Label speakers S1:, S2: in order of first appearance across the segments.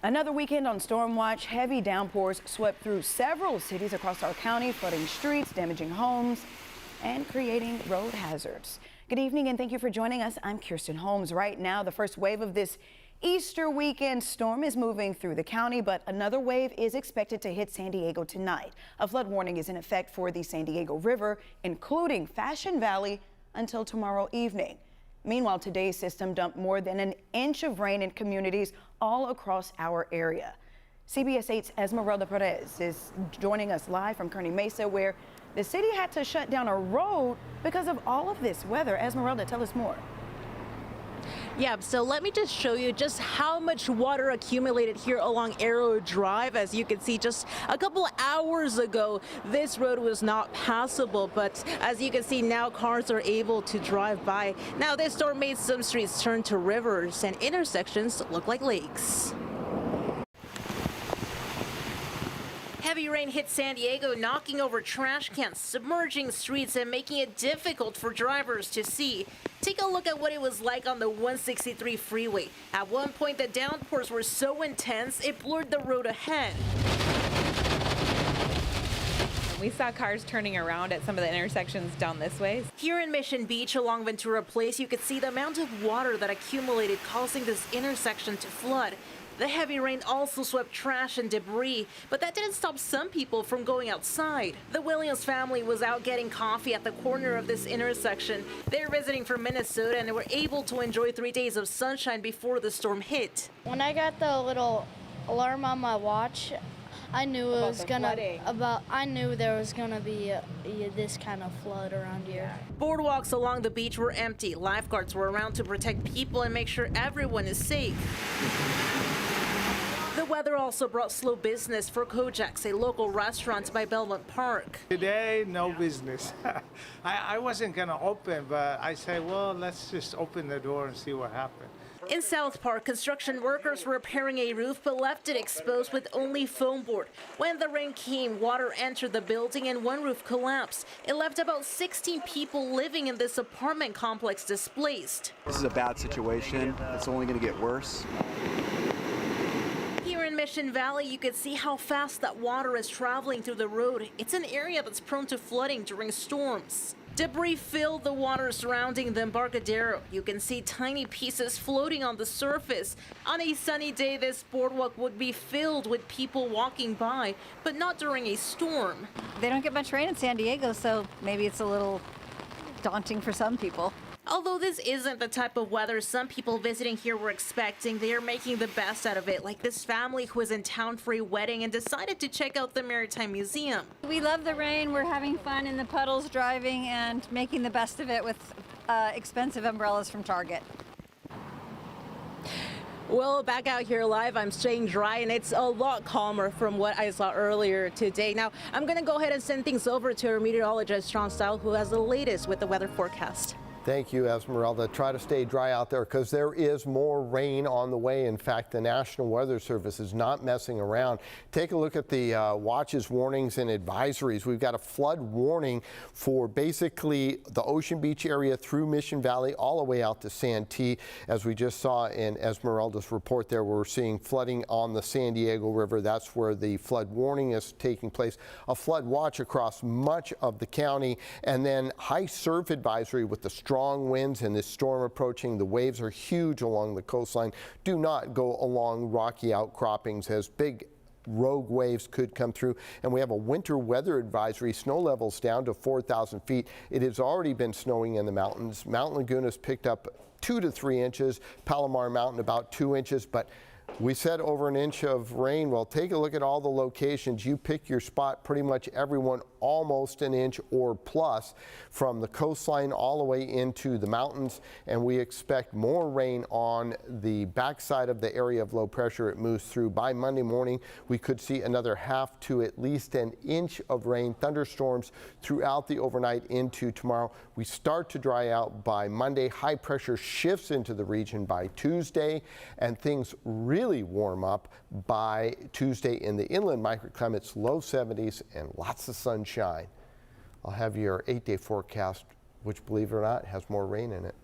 S1: Another weekend on storm watch. Heavy downpours swept through several cities across our county, flooding streets, damaging homes, and creating road hazards. Good evening and thank you for joining us. I'm Kirsten Holmes. Right now, the first wave of this Easter weekend storm is moving through the county, but another wave is expected to hit San Diego tonight. A flood warning is in effect for the San Diego River, including Fashion Valley, until tomorrow evening. Meanwhile, today's system dumped more than an inch of rain in communities all across our area. CBS 8's Esmeralda Perez is joining us live from Kearney Mesa, where the city had to shut down a road because of all of this weather. Esmeralda, tell us more.
S2: Yeah, so let me just show you just how much water accumulated here along Arrow Drive. As you can see, just a couple hours ago, this road was not passable, but as you can see now, cars are able to drive by. Now, this storm made some streets turn to rivers and intersections look like lakes. Heavy rain hit San Diego, knocking over trash cans, submerging streets, and making it difficult for drivers to see. Take a look at what it was like on the 163 freeway. At one point, the downpours were so intense, it blurred the road ahead.
S3: We saw cars turning around at some of the intersections down this way.
S2: Here in Mission Beach along Ventura Place, you could see the amount of water that accumulated, causing this intersection to flood. The heavy rain also swept trash and debris, but that didn't stop some people from going outside. The Williams family was out getting coffee at the corner of this intersection. They're visiting from Minnesota and were able to enjoy 3 days of sunshine before the storm hit.
S4: When I got the little alarm on my watch, I knew there was gonna be this kind of flood around here.
S2: Boardwalks along the beach were empty. Lifeguards were around to protect people and make sure everyone is safe. The weather also brought slow business for Kojak's, a local restaurant by Belmont Park.
S5: Today, no business. I wasn't going to open, but I said, well, let's just open the door and see what happens.
S2: In South Park, construction workers were repairing a roof but left it exposed with only foam board. When the rain came, water entered the building and one roof collapsed. It left about 16 people living in this apartment complex displaced.
S6: This is a bad situation. It's only going to get worse.
S2: Here in Mission Valley, you can see how fast that water is traveling through the road. It's an area that's prone to flooding during storms. Debris filled the water surrounding the Embarcadero. You can see tiny pieces floating on the surface. On a sunny day, this boardwalk would be filled with people walking by, but not during a storm.
S7: They don't get much rain in San Diego, so maybe it's a little daunting for some people.
S2: Although this isn't the type of weather some people visiting here were expecting, they are making the best out of it, like this family who was in town for a wedding and decided to check out the Maritime Museum.
S7: We love the rain. We're having fun in the puddles, driving and making the best of it with expensive umbrellas from Target.
S2: Well, back out here live, I'm staying dry and it's a lot calmer from what I saw earlier today. Now, I'm going to go ahead and send things over to our meteorologist, Sean Style, who has the latest with the weather forecast.
S8: Thank you, Esmeralda. Try to stay dry out there because there is more rain on the way. In fact, the National Weather Service is not messing around. Take a look at the watches, warnings, and advisories. We've got a flood warning for basically the Ocean Beach area through Mission Valley all the way out to Santee. As we just saw in Esmeralda's report there, we're seeing flooding on the San Diego River. That's where the flood warning is taking place. A flood watch across much of the county, and then high surf advisory with the strong winds and this storm approaching. The waves are huge along the coastline. Do not go along rocky outcroppings as big rogue waves could come through. And we have a winter weather advisory. Snow levels down to 4,000 feet. It has already been snowing in the mountains. Mount Laguna has picked up 2 to 3 inches. Palomar Mountain about 2 inches, but we said over an inch of rain. Well, take a look at all the locations. You pick your spot, pretty much everyone almost an inch or plus from the coastline all the way into the mountains. And we expect more rain on the backside of the area of low pressure it moves through. By Monday morning, we could see another half to at least an inch of rain, thunderstorms throughout the overnight into tomorrow. We start to dry out by Monday. High pressure shifts into the region by Tuesday, and things really warm up by Tuesday in the inland microclimates, low 70s and lots of sunshine. I'll have your 8-day forecast, which, believe it or not, has more rain in it.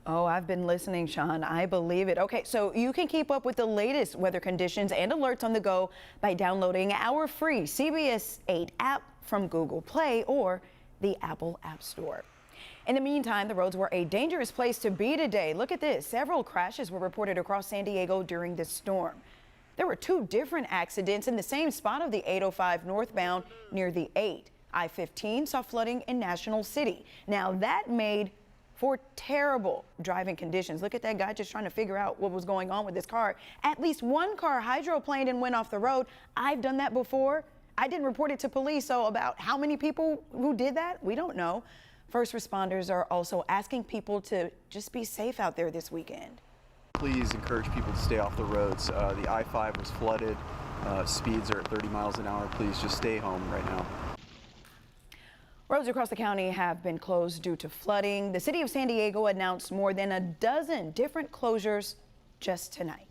S1: Oh, I've been listening, Sean. I believe it. Okay, so you can keep up with the latest weather conditions and alerts on the go by downloading our free CBS 8 app from Google Play or the Apple App Store. In the meantime, the roads were a dangerous place to be today. Look at this. Several crashes were reported across San Diego during this storm. There were 2 different accidents in the same spot of the 805 northbound near the 8. I-15 saw flooding in National City. Now that made for terrible driving conditions. Look at that guy just trying to figure out what was going on with this car. At least one car hydroplaned and went off the road. I've done that before. I didn't report it to police, so about how many people who did that, we don't know. First responders are also asking people to just be safe out there this weekend.
S6: Please encourage people to stay off the roads. The I-5 was flooded. Speeds are at 30 miles an hour. Please just stay home right now.
S1: Roads across the county have been closed due to flooding. The city of San Diego announced more than a dozen different closures just tonight.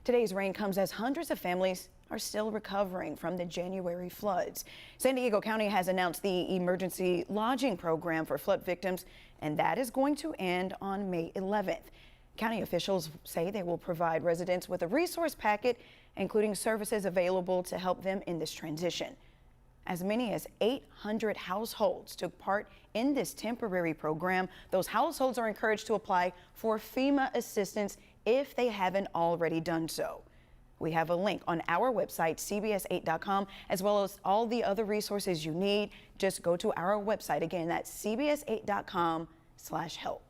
S1: Today's rain comes as hundreds of families are still recovering from the January floods. San Diego County has announced the emergency lodging program for flood victims, and that is going to end on May 11th. County officials say they will provide residents with a resource packet, including services available to help them in this transition. As many as 800 households took part in this temporary program. Those households are encouraged to apply for FEMA assistance if they haven't already done so. We have a link on our website, cbs8.com, as well as all the other resources you need. Just go to our website. Again, that's cbs8.com/help.